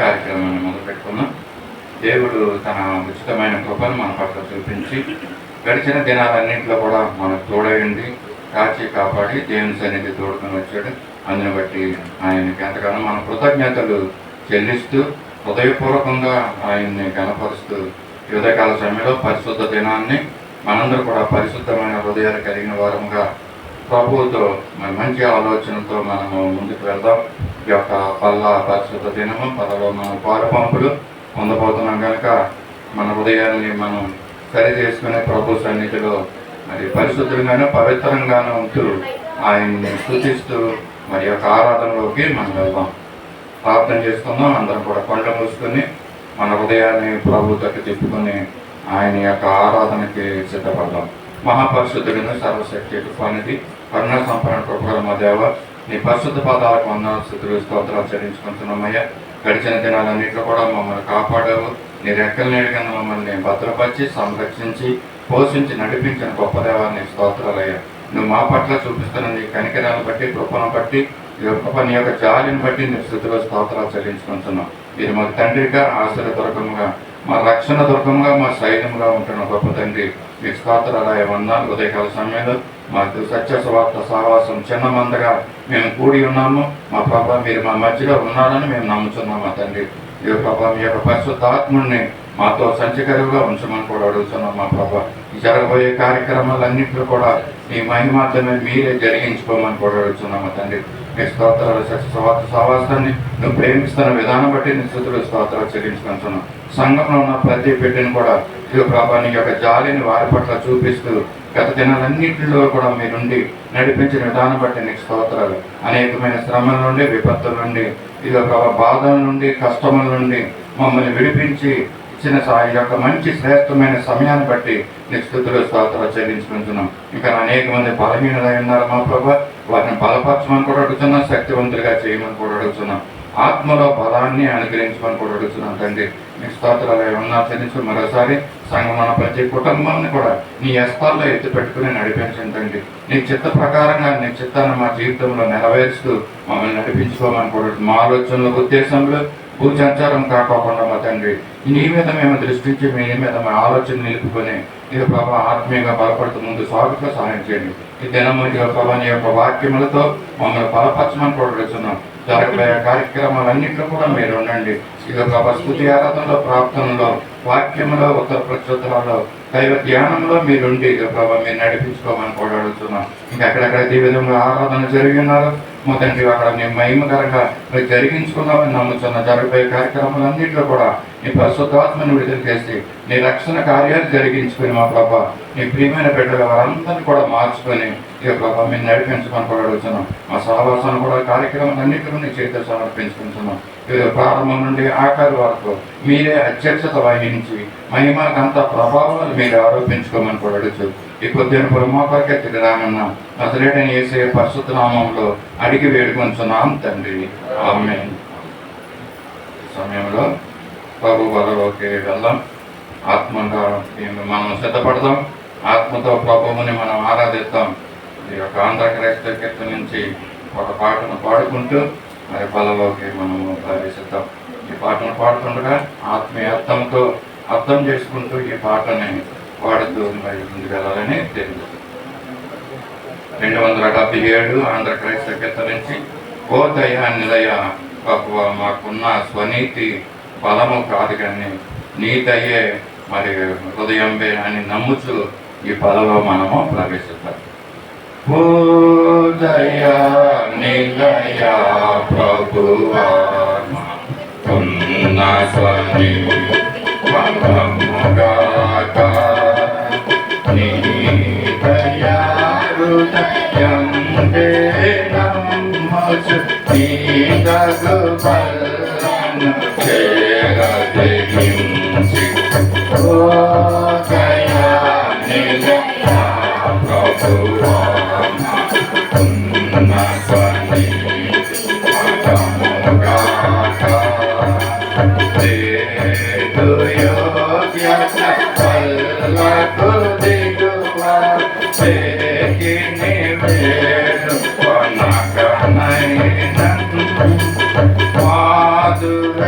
కార్యక్రమాన్ని మొదలుపెట్టుకున్నాం. దేవుడు తన ఉచితమైన కృపను మన పట్ల చూపించి గడిచిన దినాలన్నింటిలో కూడా మనకు తోడైంది, కాచి కాపాడి దేవుని సన్నిధి తోడుకొని వచ్చాడు. అందుని బట్టి ఆయనకి ఎంతగానో మన కృతజ్ఞతలు చెల్లిస్తూ హృదయపూర్వకంగా ఆయన్ని గణపరుస్తూ ఉదయకాల సమయంలో పరిశుద్ధ దినాన్ని మనందరూ కూడా పరిశుద్ధమైన హృదయాలు కలిగిన వారంగా ప్రభువుతో మంచి ఆలోచనతో మనము ముందుకు వెళ్దాం. ఈ యొక్క పరిశుద్ధ దినము పదలో మనం పారపంపులు పొందబోతున్నాం కనుక మన హృదయాన్ని మనం సరి చేసుకునే ప్రభు సన్నిధిలో మరి పరిశుద్ధంగానూ పవిత్రంగానూ ఉంటూ ఆయన్ని స్తుతిస్తూ మరి యొక్క ఆరాధనలోకి మనం వెళ్దాం. ప్రార్థన చేసుకుందాం. అందరం కూడా కళ్ళు మూసుకొని మన హృదయాన్ని ప్రభువుకి తిప్పుకొని ఆయన యొక్క ఆరాధనకి సిద్ధపడదాం. మహాపరిశుద్ధుడిని సర్వశక్తి కృపానిధి కరుణ సంపన్న కృపగల మా దేవ, నీ పరిశుద్ధ పాదాలకు వందనాలు స్తుతులు స్తోత్రాలు చెల్లించుకుంటున్నామయ్యా. గడిచిన దినాలన్నింటిలో కూడా మమ్మల్ని కాపాడావు. నీ రెక్కల నీడ కింద మమ్మల్ని భద్రపరిచి సంరక్షించి పోషించి నడిపించిన గొప్ప దేవాన్ని స్తోత్రాలయ్యా. నువ్వు మా పట్ల చూపిస్తున్న నీ కనికరాలను బట్టి, కృపను బట్టి, నీ యొక్క జాలిని బట్టి నీ స్థితిలో స్తోత్రాలు చెల్లించుకుంటున్నాం. మీరు మాకు తండ్రిగా, ఆశ్రయ దుర్గముగా, మా రక్షణ దుర్గముగా, మా సైన్యంగా ఉంటున్న గొప్ప తండ్రి మీకు స్తోత్రాలయ వందనాలు. ఉదయకాల సమయంలో మాకు సత్య స్వార్థ సహవాసం చిన్న మందగా మేము కూడి ఉన్నాము. మా ప్రభా మీరు మా మధ్యలో ఉన్నారని మేము నమ్ముతున్నాం. మా తండ్రి ఈ ప్రభా మీ యొక్క పరిశుద్ధాత్ముడిని మాతో సంచకరువుగా ఉంచమని కూడా అడుగుతున్నాం. మా ప్రభా ఈ జరగబోయే కార్యక్రమాలన్నింటిలో కూడా మీ మహిమార్థమే మీరే జరిగించుకోమని కూడా అడుగుతున్నాం. మా తండ్రి మీ స్తోత్రాలు సత్య స్వార్థ సహవాసాన్ని నువ్వు ప్రేమిస్తున్న విధానం బట్టి నీ స్థుతులు స్తోత్రాలు చెల్లించుకుంటున్నాం. సంఘంలో ఉన్న ప్రతి బిడ్డను కూడా ఈ ప్రభా నీ యొక్క జాలిని వారి పట్ల చూపిస్తూ గత దినాలన్నింటిలో కూడా మీరుండి నడిపించిన విధానం బట్టి నీకు స్తోత్రాలు. అనేకమైన శ్రమల నుండి, విపత్తుల నుండి, ఈ యొక్క బాధల నుండి, కష్టముల నుండి మమ్మల్ని విడిపించి ఇచ్చిన ఈ యొక్క మంచి శ్రేష్టమైన సమయాన్ని బట్టి నీకు స్తుతులు స్తోత్రాలు చెల్లించుకుంటున్నాం. ఇంకా అనేక మంది బలహీనలై ఉన్నారు మా ప్రభా, వారిని బలపరచమని కూడా అడుగుతున్నాం. శక్తివంతులుగా చేయమని కూడా అడుగుతున్నాం. ఆత్మలో బలాన్ని అనుగ్రహించమని కూడా అడుగుతున్నాం. తండ్రి నీకు స్తోత్రాలు ఉన్నా చెల్లించు. మరోసారి సంఘం ప్రతి కుటుంబాన్ని కూడా నీ హస్తాల్లో ఎత్తి పెట్టుకుని నడిపించండి తండ్రి. నీ చిత్త ప్రకారంగా నీ చిత్తాన్ని మా జీవితంలో నెరవేరుస్తూ మమ్మల్ని నడిపించుకోమని కూడా మా ఆలోచనలు, ఉద్దేశంలో భూచంచారం కాకోకుండా మా తండ్రి నీ మీద మేము దృష్టించి మీ మీద మా ఆలోచన నిలుపుకొని ఈ ప్రభా ఆత్మీయంగా బలపడుతూ ముందు స్వాగతంగా సహాయం చేయండి. ఈ దినము ప్రభా నీ యొక్క వాక్యములతో మమ్మల్ని బలపరచమని కూడా అడుగుతున్నాం. జరగబోయే కార్యక్రమాలన్నింటిలో కూడా మీరు ఉండండి. ఇక ప్రభా స్తుతి ఆరాధనలో, ప్రార్థనలో, వాక్యంలో, ఉత్తర ప్రచురణలో, దైవ ధ్యానంలో మీరుండి ఇక ప్రభా మీరు నడిపించుకోమని కూడా అడుగుతున్నాం. ఇంకెక్కడెక్కడైతే ఈ విధంగా ఆరాధన జరిగి ఉన్నారో మా తండ్రి అక్కడ నీ మహిమకరంగా మీరు జరిగించుకున్నామని నమ్ముతున్న జరగబోయే కార్యక్రమాలన్నింటిలో కూడా నీ పరిశుద్ధాత్మను విడుదల చేసి నీ రక్షణ కార్యాలు జరిగించుకుని మా ప్రభా నీ ప్రియమైన బిడ్డల వారందరినీ కూడా మార్చుకొని ఇక ప్రభా మీరు నడిపించమని కూడా అడుగుతున్నాం. మా సహవాసాన్ని కూడా కార్యక్రమాలన్నింటిలో నీ చేతితో సమర్పించుకుంటున్నాం. ప్రారంభం నుండి ఆఖరి వరకు మీరే అధ్యక్షత వహించి మహిమకంత ప్రభావాలు మీరు ఆరోపించుకోమని కూడా అడుగుతూ ఈ కొద్దిగా పురమోకరికే తిరిగిరానన్న నజరేయుడైన యేసయ్య పరిశుద్ధ నామంలో అడిగి వేడుకొంచున్నాం తండ్రి, ఆమేన్. సమయంలో ప్రభు వలలోకి వెళ్దాం. ఆత్మగా మనం సిద్ధపడదాం. ఆత్మతో ప్రభువుని మనం ఆరాధిస్తాం. ఈ యొక్క ఆంధ్ర క్రైస్తవ కీర్తన నుంచి ఒక పాటను పాడుకుంటూ మరి బలలోకి మనము ప్రవేశిద్దాం. ఈ పాటను పాడుతుండగా ఆత్మీయ అర్థం చేసుకుంటూ ఈ పాటని పాడుతూ మరి ముందుకు వెళ్ళాలని తెలుసు. 277 ఆంధ్ర క్రైస్తవ కీర్తన నుంచి ఓ దయ నిలయ ప్రభువా మాకున్న స్వనీతి బలము కాదు కానీ నీ దయే మరి హృదయంబే అని నమ్ముచు ఈ పదలో మనము ప్రవేశిస్తాం. ఓ దయా నిలయ ప్రభువా మాకున్న స్వనీతి బలముగాక నీ దయా హృదయంబే నమ్ముచు నీ దగు బలము చేరదెగించి ఓ దయా నిలయ ప్రభువా మాకున్న స్వనీతి బలముగాక యోగ్యత పల్లకు దిగువ చేకిని వేడు కొనకనైన మాధుర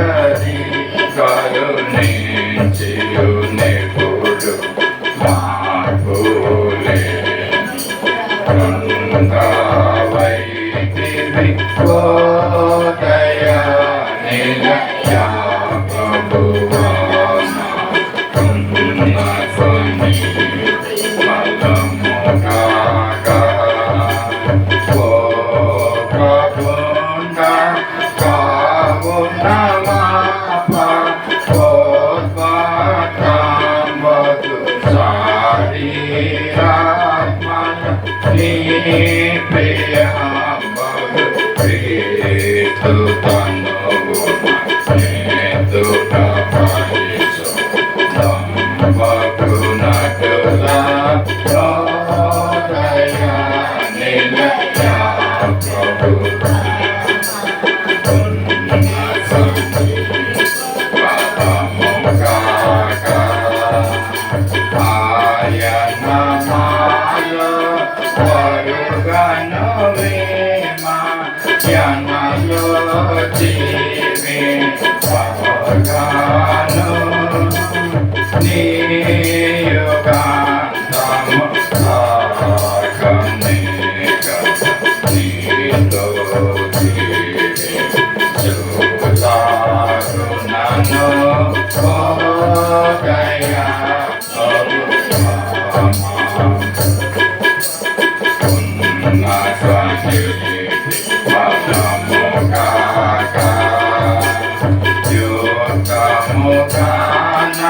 గాన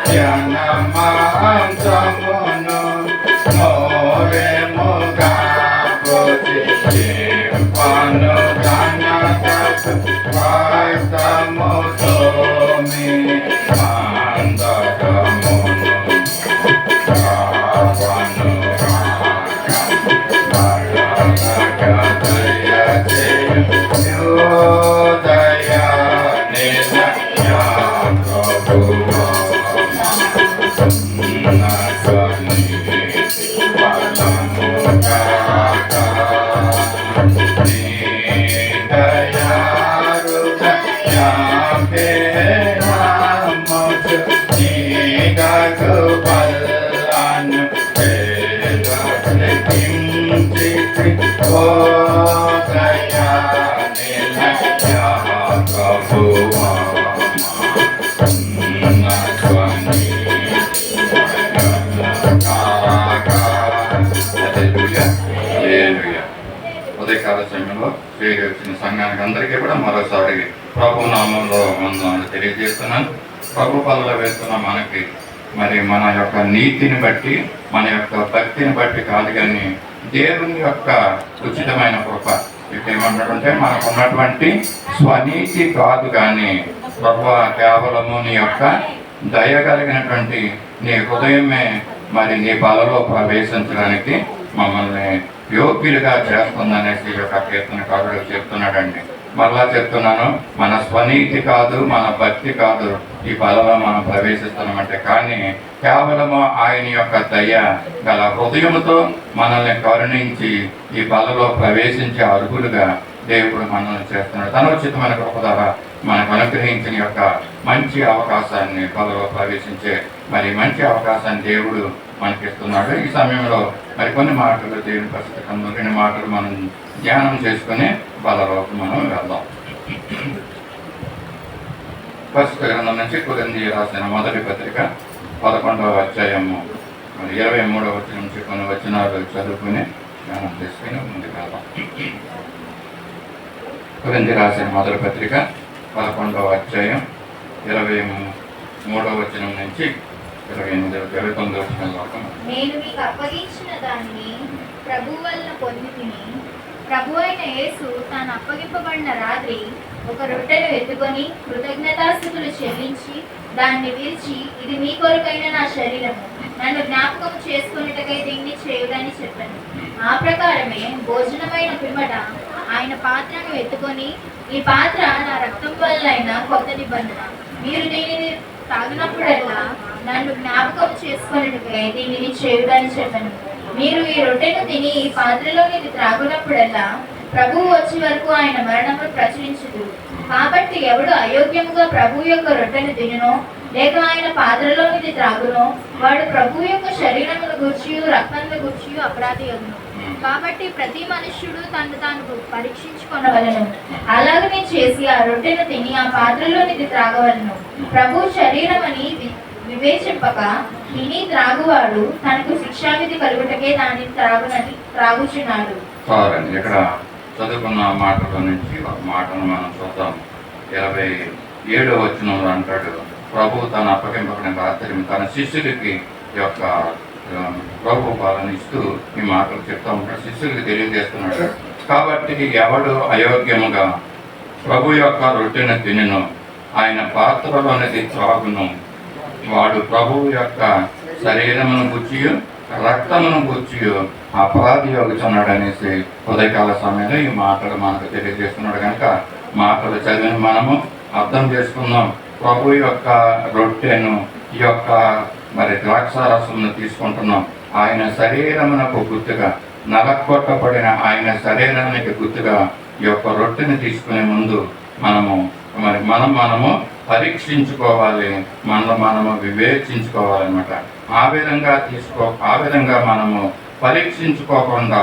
జనమాంసమును మోరెముగా పోతి పను గాన వాస్తముతో మీ అందరమును రావను ఉదయకాల సమయంలో చేరి వచ్చిన సంఘానికి అందరికీ కూడా మరోసారి ప్రభు నామంలో వందనాలు తెలియజేస్తున్నాను. ప్రభు పనులు వేస్తున్న మనకి మరి మన యొక్క నీతిని బట్టి మన యొక్క భక్తిని బట్టి కాదు, కానీ దేవుని యొక్క ఉచితమైన కృప. ఇప్పుడు ఏమంటాడంటే మనకు ఉన్నటువంటి స్వనీతి కాదు, కానీ ప్రభువా కేవలము నీ యొక్క దయ కలిగినటువంటి నీ హృదయమే మరి నీ బలలో ప్రవేశించడానికి మమ్మల్ని యోగ్యులుగా చేస్తుందనేసి ఈ యొక్క కీర్తనకారుడు చెప్తున్నాడండి. మరలా చెప్తున్నాను, మన స్వనీతి కాదు, మన భక్తి కాదు ఈ బలలో మనం ప్రవేశిస్తున్నామంటే, కానీ కేవలము ఆయన యొక్క దయ గల హృదయముతో మనల్ని కరుణించి ఈ బలలో ప్రవేశించే అర్హులుగా దేవుడు మనల్ని చేస్తున్నాడు. తన ఉచితమైన కృప ద్వారా మనకు అనుగ్రహించిన యొక్క మంచి అవకాశాన్ని బలలో ప్రవేశించే మరి మంచి అవకాశాన్ని దేవుడు మనకిస్తున్నాడు. ఈ సమయంలో మరికొన్ని మాటలు దేవుని పరిస్థితి కొన్ని మాటలు మనం ధ్యానం చేసుకుని బలలోకి మనం వెళ్దాం. పరిస్థితి గ్రంథం నుంచి కొరింథీయులకు రాసిన మొదటి పత్రిక 11వ అధ్యాయము 23వ వచనం నుంచి కొన్ని వచనాలు చదువుకుని ధ్యానం చేసుకుని ముందుకు వెళ్దాం. కొరింథీయులకు రాసిన మొదటి పత్రిక 11వ అధ్యాయం 23వ వచనం నుంచి 29వ వచనం వరకు. నేను మీకు అప్పగించిన దాన్ని ప్రభువు వలన పొందితిని. ప్రభు అయిన యేసు తాను అప్పగింపబడిన రాత్రి ఒక రొట్టెను ఎత్తుకొని కృతజ్ఞతాస్తుతులు చెల్లించి దాన్ని విరిచి, ఇది మీ కొరకైన నా శరీరము, నన్ను జ్ఞాపకం చేసుకున్నట్టుకై దీన్ని చేయుడని చెప్పాను. ఆ ప్రకారమే భోజనమైన పిమ్మట ఆయన పాత్రను ఎత్తుకొని, ఈ పాత్ర నా రక్తం వలన కొత్త నిబంధన, మీరు దీనిని తాగినప్పుడల్లా నన్ను జ్ఞాపకం చేసుకున్నట్టుకై దీనిని చేయుడని చెప్పాను. మీరు ఈ రొట్టెను తిని ఈ పాత్రలోనిది త్రాగునప్పుడల్లా ప్రభువు వచ్చే వరకు ఆయన మరణమును ప్రచురించుదు. కాబట్టి ఎవడు అయోగ్యముగా ప్రభువు యొక్క రొట్టెను తినునో లేక ఆయన పాత్రలోనిది త్రాగునో వాడు ప్రభువు యొక్క శరీరమును గూర్చి రక్తమును గూర్చి అపరాధి అగును. కాబట్టి ప్రతి మనుష్యుడు తను తాను పరీక్షించుకొనవలెను. అలాగనే చేసి ఆ రొట్టెను తిని ఆ పాత్రలోనిది త్రాగవలను. ప్రభు శరీరమని వివేచింపక తిని త్రాగువాడు తనకు శిక్షావిధి కలుగుటకే దాన్ని త్రాగుచున్నాడు. ఇక్కడ చదువుకున్న మాటల నుంచి ఒక మాటను మనం చూద్దాం. 27వ వచనంలో అంటాడు, ప్రభు తన అప్పగింపబడిన రాత్రి తన శిష్యులకి యొక్క ప్రభు పాలన ఇస్తూ ఈ మాటలు చెప్తా ఉంటాడు, శిష్యులకి తెలియజేస్తున్నాడు. కాబట్టి ఎవడు అయోగ్యముగా ప్రభు యొక్క రొట్టెను తినను ఆయన పాత్రలోనిది త్రాగును వాడు ప్రభువు యొక్క శరీరమును గుచ్చియు రక్తమును గుచ్చియు అపరాధి యోగుచున్నాడు అనేసి ఉదయకాల సమయంలో ఈ మాటలు మనకు తెలియజేస్తున్నాడు. కనుక మాటలు చదివిన మనము అర్థం చేసుకుందాం. ప్రభు యొక్క రొట్టెను ఈ యొక్క మరి ద్రాక్షారసమును తీసుకుంటున్నాం. ఆయన శరీరమునకు గుర్తుగా నలకొట్టబడిన ఆయన శరీరానికి గుర్తుగా ఈ యొక్క రొట్టెని తీసుకునే ముందు మనము పరీక్షించుకోవాలి, మనము వివేచించుకోవాలన్నమాట. ఆ విధంగా మనము పరీక్షించుకోకుండా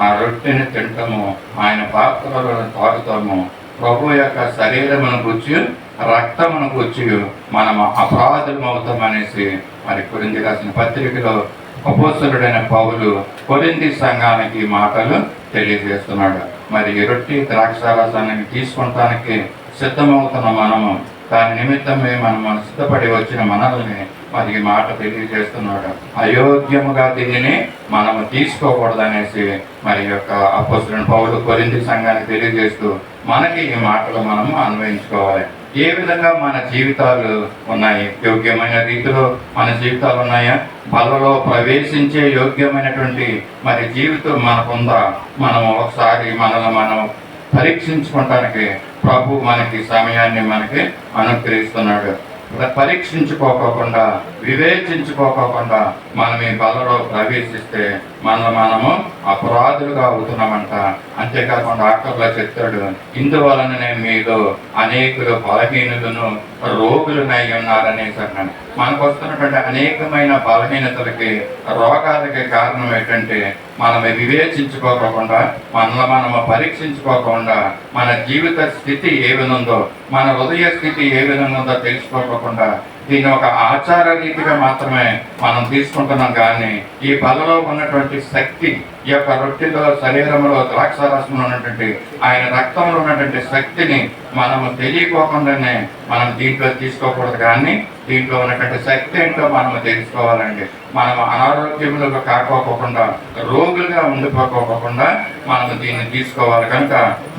ఆ రొట్టెని తింటాము, ఆయన పాత్రలో తాగుతాము. ప్రభు యొక్క శరీరమును గుర్చి రక్తమును గుర్చి మనము అపరాధం అవుతామనేసి మరి కొరింథీ రాసిన పత్రికలో అపోస్తలుడైన పౌలు కొరింథీ సంఘానికి మాటలు తెలియజేస్తున్నాడు. మరి ఈ రొట్టె ద్రాక్షారసాన్ని తీసుకుంటానికి సిద్ధమవుతున్న మనము దాని నిమిత్తమే మనం సిద్ధపడి వచ్చిన మనల్ని మరి ఈ మాట తెలియజేస్తున్నాడు. అయోగ్యముగా దీనిని మనము తీసుకోకూడదనేసి మరి యొక్క అపోస్తలుడైన పౌలు కొరింథీ సంఘానికి తెలియజేస్తూ మనకి ఈ మాటలు మనము అన్వయించుకోవాలి. ఏ విధంగా మన జీవితాలు ఉన్నాయి? యోగ్యమైన రీతిలో మన జీవితాలు ఉన్నాయా? బలలో ప్రవేశించే యోగ్యమైనటువంటి మరి జీవితం మనకుందా? మనం ఒకసారి మనల్ని మనం పరీక్షించుకోవటానికి ప్రభు మనకి సమయాన్ని మనకి అనుగ్రహిస్తున్నాడు. పరీక్షించుకోకుండా వివేచించుకోకుండా మనం ఈ బలలో ప్రవేశిస్తే మనము అపరాధులుగా అవుతున్నామంట. అంతేకాకుండా ఆఖరిలో చెప్తాడు, ఇందువలననే మీలో అనేకులు బలహీనులను రోగులునై ఉన్నారనేసి అన్నాడు. మనకు వస్తున్నటువంటి అనేకమైన బలహీనతలకి రోగాలకి కారణం ఏంటంటే మనం వివేచించుకోకుండా మనము పరీక్షించుకోకుండా మన జీవిత స్థితి ఏ విధంగా ఉందో, మన హృదయ స్థితి ఏ విధంగా ఉందో తెలుసుకోకుండా దీన్ని ఒక ఆచార రీతిగా మాత్రమే మనం తీసుకుంటున్నాం. కానీ ఈ బలలో ఉన్నటువంటి శక్తి, ఈ యొక్క రొట్టెలో శరీరంలో ద్రాక్షారసంలో ఉన్నటువంటి ఆయన రక్తంలో ఉన్నటువంటి శక్తిని మనము తెలియకోకుండానే మనం దీంట్లో తీసుకోకూడదు. కానీ దీంట్లో ఉన్నటువంటి శక్తి ఏంటో మనము తెలుసుకోవాలండి. మనం అనారోగ్యములుగా కాకోకుండా, రోగులుగా ఉండిపోకోకుండా మనము దీన్ని తీసుకోవాలి. కనుక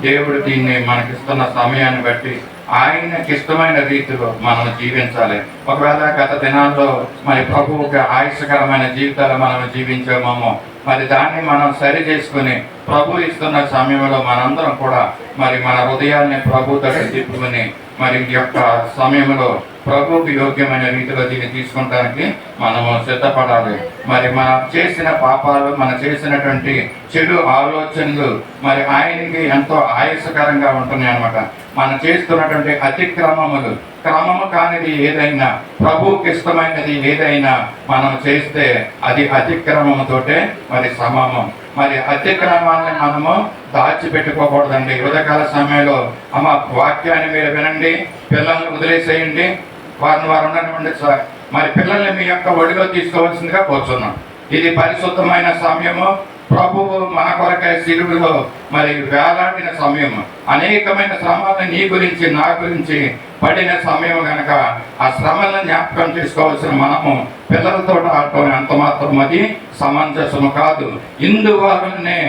దేవుడు దీన్ని మనకిస్తున్న సమయాన్ని బట్టి ఆయనకి ఇష్టమైన రీతిలో మనం జీవించాలి. ఒకవేళ గత దినాల్లో మరి ప్రభువుకి ఆయుష్కరమైన జీవితాలు మనం జీవించామేమో, మరి దాన్ని మనం సరి చేసుకుని ప్రభు ఇస్తున్న సమయంలో మనందరం కూడా మరి మన హృదయాన్ని ప్రభు దగ్గర తిప్పుకుని మరి ఈ యొక్క సమయంలో ప్రభువుకి యోగ్యమైన రీతిలో దీన్ని తీసుకుంటానికి మనము సిద్ధపడాలి. మరి మనం చేసిన పాపాలు, మనం చేసినటువంటి చెడు ఆలోచనలు మరి ఆయనకి ఎంతో ఆయాసకరంగా ఉంటున్నాయి అన్నమాట. మనం చేస్తున్నటువంటి అతిక్రమములు, క్రమము కానిది ఏదైనా, ప్రభువుకి ఇష్టమైనది ఏదైనా మనం చేస్తే అది అతిక్రమముతోటే మరి సమమం. మరి అతిక్రమాన్ని మనము దాచిపెట్టుకోకూడదండి. ఉదయకాల సమయంలో అమ్మ వాక్యాన్ని మీరు వినండి, పిల్లల్ని వదిలేసేయండి, వారిని వారు ఉండనివ్వండి సార్. మరి పిల్లల్ని మీ యొక్క ఒడిలో తీసుకోవాల్సిందిగా కోరుచున్నాం. ఇది పరిశుద్ధమైన సమయము. ప్రభువు మన కొరకై సిలువలో మరి వేలాడిన సమయం, అనేకమైన శ్రమలను నీ గురించి నా గురించి పడిన సమయం కనుక ఆ శ్రమలను జ్ఞాపకం చేసుకోవాల్సిన మనము పిల్లలతో ఆడటం ఎంత మాత్రం అది సమంజసము కాదు. ఇందువలనే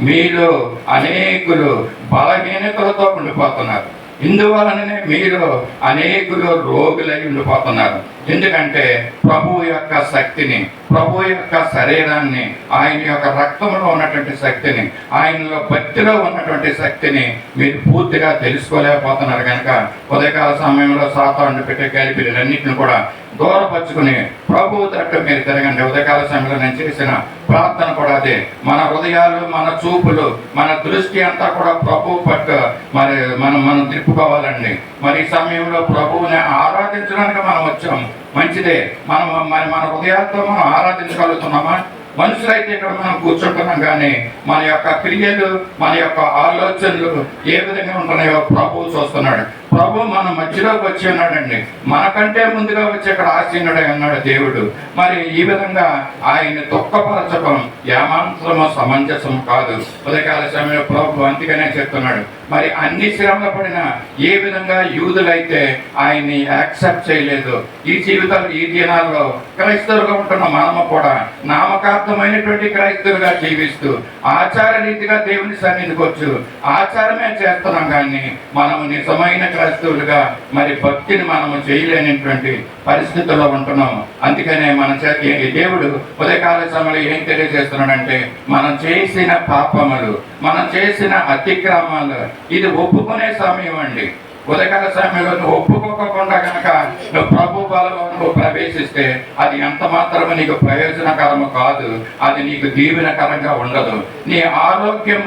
మీలో అనేకులు బలహీనతలతో ఉండిపోతున్నారు. ఇందువలననే మీరు అనేకులు రోగులై ఉండిపోతున్నారు. ఎందుకంటే ప్రభువు యొక్క శక్తిని, ప్రభు యొక్క శరీరాన్ని, ఆయన యొక్క రక్తంలో ఉన్నటువంటి శక్తిని, ఆయనలో భక్తిలో ఉన్నటువంటి శక్తిని మీరు పూర్తిగా తెలుసుకోలేకపోతున్నారు. కనుక ఉదయకాల సమయంలో సాతాను పెట్టే గలిబిలన్నింటిని కూడా దూరపరుచుకుని ప్రభువు తట్టు మీరు తిరగండి. ఉదయకాల సమయంలో నేను చేసిన ప్రార్థన కూడా అదే. మన హృదయాలు, మన చూపులు, మన దృష్టి అంతా కూడా ప్రభువు పట్టు మరి మనం తిప్పుకోవాలండి. మరి ఈ సమయంలో ప్రభువుని ఆరాధించడానికి మనం వచ్చాం, మంచిదే. మన హృదయాలతో మనం ఆరాధించగలుగుతున్నామా? మనుషులైతే ఇక్కడ మనం కూర్చుంటున్నాం, కానీ మన యొక్క క్రియలు, మన యొక్క ఆలోచనలు ఏ విధంగా ఉంటున్నాయో ప్రభువు చూస్తున్నాడు. ప్రభు మన మధ్యలోకి వచ్చి ఉన్నాడండి. మనకంటే ముందుగా వచ్చి ఇక్కడ ఆసీనుడై ఉన్నాడు దేవుడు. మరి ఈ విధంగా ఆయన్ని దుఃఖపరచడం ఏమాత్రము సమంజసం కాదు. ఉదయకాల సమయంలో ప్రభు అందుకనే చెప్తున్నాడు. మరి అన్ని శ్రమలు పడిన ఏ విధంగా యూదులైతే ఆయన్ని యాక్సెప్ట్ చేయలేదు, ఈ జీవితాలు ఈ దినాల్లో క్రైస్తవులుగా ఉంటున్న మనము కూడా నామకార్థమైనటువంటి క్రైస్తవులుగా జీవిస్తూ ఆచార రీతిగా దేవుని సన్నిధికి వచ్చు ఆచారమే చేస్తున్నాం, కానీ మనము నిజమైన క్రైస్తవులుగా మరి భక్తిని మనము చేయలేనటువంటి పరిస్థితుల్లో ఉంటున్నాము. అందుకనే మన దేవుడు ఉదయకాల సమయంలో ఏం తెలియజేస్తున్నాడంటే, మనం చేసిన పాపములు, మనం చేసిన అతిక్రమాలు ఇది ఒప్పుకునే సమయం అండి. ఉదయకాల సమయంలో నువ్వు ఒప్పుకోకుండా కనుక నువ్వు ప్రభు బలలో నువ్వు ప్రవేశిస్తే అది ఎంత మాత్రమే నీకు ప్రయోజనకరము కాదు, అది నీకు దీవెనకరంగా ఉండదు. నీ ఆరోగ్యం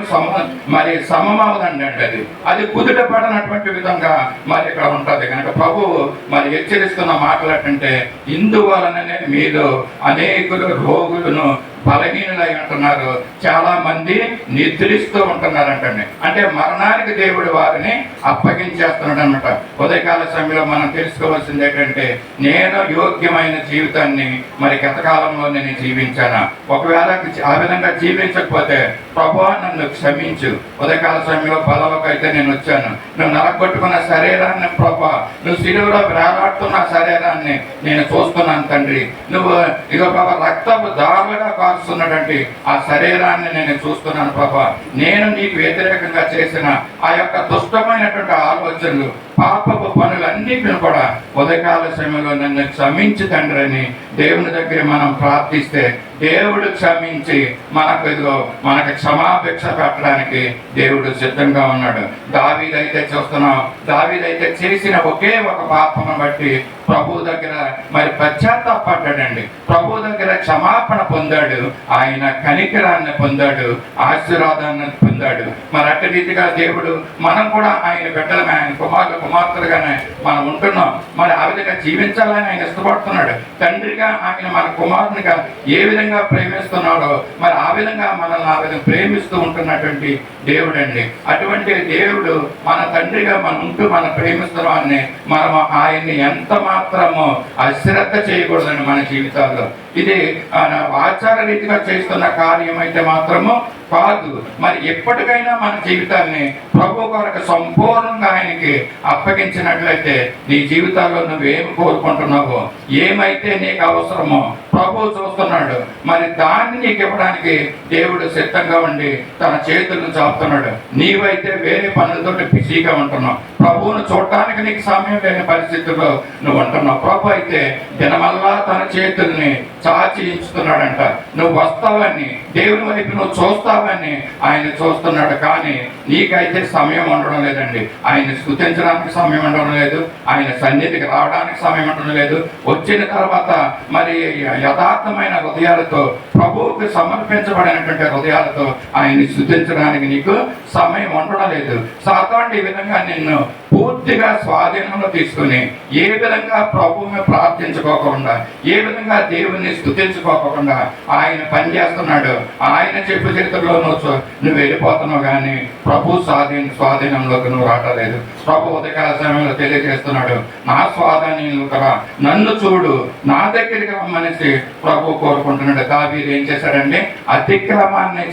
మరి సమమవుదండి. అది కుదుట పడనటువంటి విధంగా మరి ఇక్కడ ఉంటుంది. కనుక ప్రభువు మరి హెచ్చరిస్తున్న మాటలు ఏంటంటే, ఇందువలననే మీలో అనేకులు రోగులను బలహీనులై ఉంటున్నారు, చాలా మంది నిద్రిస్తూ ఉంటున్నారంటండి. అంటే మరణానికి దేవుడు వారిని అప్పగించేస్తున్నాడు అనమాట. ఉదయకాల సమయంలో మనం తెలుసుకోవాల్సింది ఏంటంటే, నేను యోగ్యమైన జీవితాన్ని మరి గత కాలంలో నేను జీవించానా? ఒకవేళ ఆ విధంగా జీవించకపోతే ప్రభువా నన్ను క్షమించు. ఉదయకాల సమయంలో బలంలోకి అయితే నేను వచ్చాను, నువ్వు నలగొట్టుకున్న శరీరాన్ని ప్రభువా, నువ్వు సిలువలో వేలాడుతున్న శరీరాన్ని నేను చూస్తున్నాను తండ్రి, నువ్వు ఇక ప్రభా రక్తపు దారులుగా కారుస్తున్నటువంటి ఆ శరీరాన్ని నేను చూస్తున్నాను ప్రభా. నేను నీకు వ్యతిరేకంగా చేసిన ఆ యొక్క దుష్టమైనటువంటి ఆలోచనలు, పాపపు పనులన్నిటిని కూడా ఉదయకాల సమయంలో నన్ను క్షమించి తండ్రి అని దేవుని దగ్గర మనం ప్రార్థిస్తే దేవుడు క్షమించి మనకు క్షమాభిక్ష పెట్టడానికి దేవుడు సిద్ధంగా ఉన్నాడు. దావీదైతే చూస్తున్నాం, దావీదైతే చేసిన ఒకే ఒక పాపను బట్టి ప్రభు దగ్గర మరి పశ్చాత్తాపడ్డాడండి. ప్రభు దగ్గర క్షమాపణ పొందాడు, ఆయన కనికరాన్ని పొందాడు, ఆశీర్వాదాన్ని పొందాడు. మరి అట్టి రీతిగా దేవుడు మనం కూడా ఆయన బిడ్డలమే, ఆయన కుమార్తెలుగానే మనం ఉంటున్నాం. మరి ఆ విధంగా జీవించాలని ఆయన ఇష్టపడుతున్నాడు. తండ్రిగా ఆయన మన కుమారునిగా ఏ విధంగా ప్రేమిస్తున్నాడో మరి ఆ విధంగా మనల్ని ఆ విధంగా ప్రేమిస్తూ ఉంటున్నటువంటి దేవుడు అండి. అటువంటి దేవుడు మన తండ్రిగా మనం ఉంటూ మనం ప్రేమిస్తున్నామని మనం ఆయన్ని ఎంత మాత్రమో అశ్రద్ధ చేయకూడదండి మన జీవితాల్లో. ఇది ఆచార రీతిగా చేస్తున్న కార్యం అయితే మాత్రము కాదు. మరి ఎప్పటికైనా మన జీవితాన్ని ప్రభు కొరకు సంపూర్ణంగా ఆయనకి అప్పగించినట్లయితే నీ జీవితాల్లో నువ్వేమి కోరుకుంటున్నావో, ఏమైతే నీకు అవసరమో ప్రభు చూస్తున్నాడు. మరి దాన్ని నీకు ఇవ్వడానికి దేవుడు సిద్ధంగా ఉండి తన చేతులను చాపుతున్నాడు. నీవైతే వేరే పనులతోటి బిజీగా ఉంటున్నావు, ప్రభువును చూడటానికి నీకు సమయం లేని పరిస్థితుల్లో నువ్వు ఉంటున్నావు. ప్రభు అయితే దినమల్లా తన చేతుల్ని చాచి ఇస్తున్నాడంట. నువ్వు వస్తావని, దేవుని వైపు నువ్వు చూస్తావని ఆయన చూస్తున్నాడు. కానీ నీకైతే సమయం ఉండడం లేదండి. ఆయన స్తుతించడానికి సమయం ఉండడం లేదు, ఆయన సన్నిధికి రావడానికి సమయం ఉండడం లేదు. వచ్చిన తర్వాత మరి యథార్థమైన హృదయాలతో, ప్రభువుకి సమర్పించబడినటువంటి హృదయాలతో ఆయన్ని స్తుతించడానికి నీకు సమయం ఉండడం లేదు. సాతానుడు ఈ విధంగా నిన్ను పూర్తిగా స్వాధీనంలో తీసుకుని ఏ విధంగా ప్రభువుని ప్రార్థించుకోకుండా, ఏ విధంగా దేవుని స్తుతించుకోకుండా ఆయన పనిచేస్తున్నాడు. ఆయన చెప్పు చేతుల్లో నువ్వు వెళ్ళిపోతున్నావు, కానీ ప్రభు స్వాధీనంలోకి నువ్వు రావట్లేదు. ప్రభు ఉదయకాల సమయంలో తెలియజేస్తున్నాడు, నా స్వాధీనంలో కదా, నన్ను చూడు, నా దగ్గరికి రమ్మనేసి ప్రభు కోరుకుంటున్నాడు. దావీదు ఏం చేశాడండి? అతిక్రమాల్ని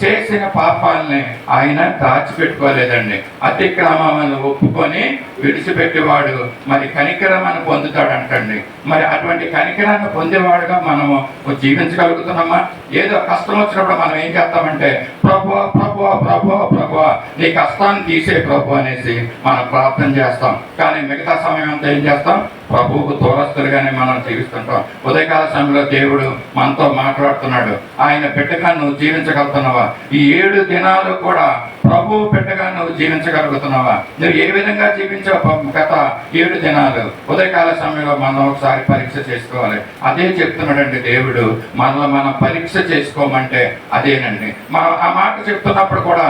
చేసిన పాపాలని ఆయన దాచిపెట్టుకోలేదండి. అతిక్రమాలను ఒప్పుకొని విడిచిపెట్టేవాడు మరి కనికరాన్ని పొందుతాడంటండి. మరి అటువంటి కనికరాన్ని పొందేవాడుగా మనము జీవించగలుగుతున్నామా? ఏదో కష్టం వచ్చినప్పుడు మనం ఏం చేస్తామంటే, ప్రభువా ప్రభువా ప్రభువా ప్రభువా నీ కష్టాన్ని తీసే ప్రభు అనేసి మనం ప్రార్థన చేస్తాం. కానీ మిగతా సమయం అంతా ఏం చేస్తాం? ప్రభువుకు దూరస్తులుగానే మనం జీవిస్తుంటాం. ఉదయకాల సమయంలో దేవుడు మనతో మాట్లాడుతున్నాడు. ఆయన బిడ్డగా నువ్వు జీవించగలుగుతున్నావా? ఈ 7 దినాలు కూడా ప్రభువు బిడ్డగా నువ్వు జీవించగలుగుతున్నావా? నువ్వు ఏ విధంగా జీవించావు గత 7 దినాలు? ఉదయకాల సమయంలో మనం ఒకసారి పరీక్ష చేసుకోవాలి. అదే చెప్తున్నాడండి దేవుడు. మనల్ని మనం పరీక్ష చేసుకోమంటే అదేనండి. మనం ఆ మాట చెప్తున్నప్పుడు కూడా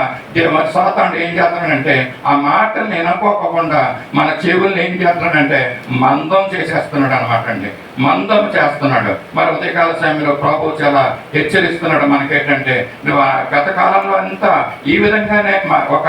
సాతానుడు ఏం చేస్తున్నాడంటే, ఆ మాటను వినుకోకుండా మన చెవుల్ని ఏం చేస్తున్నాడంటే మందం చేసేస్తున్నాడు అనమాట అండి. మందం చేస్తున్నాడు. మరి ఉదయకాల సమయంలో ప్రభు చాలా హెచ్చరిస్తున్నాడు మనకేంటంటే, నువ్వు గత కాలంలో అంతా ఈ విధంగానే ఒక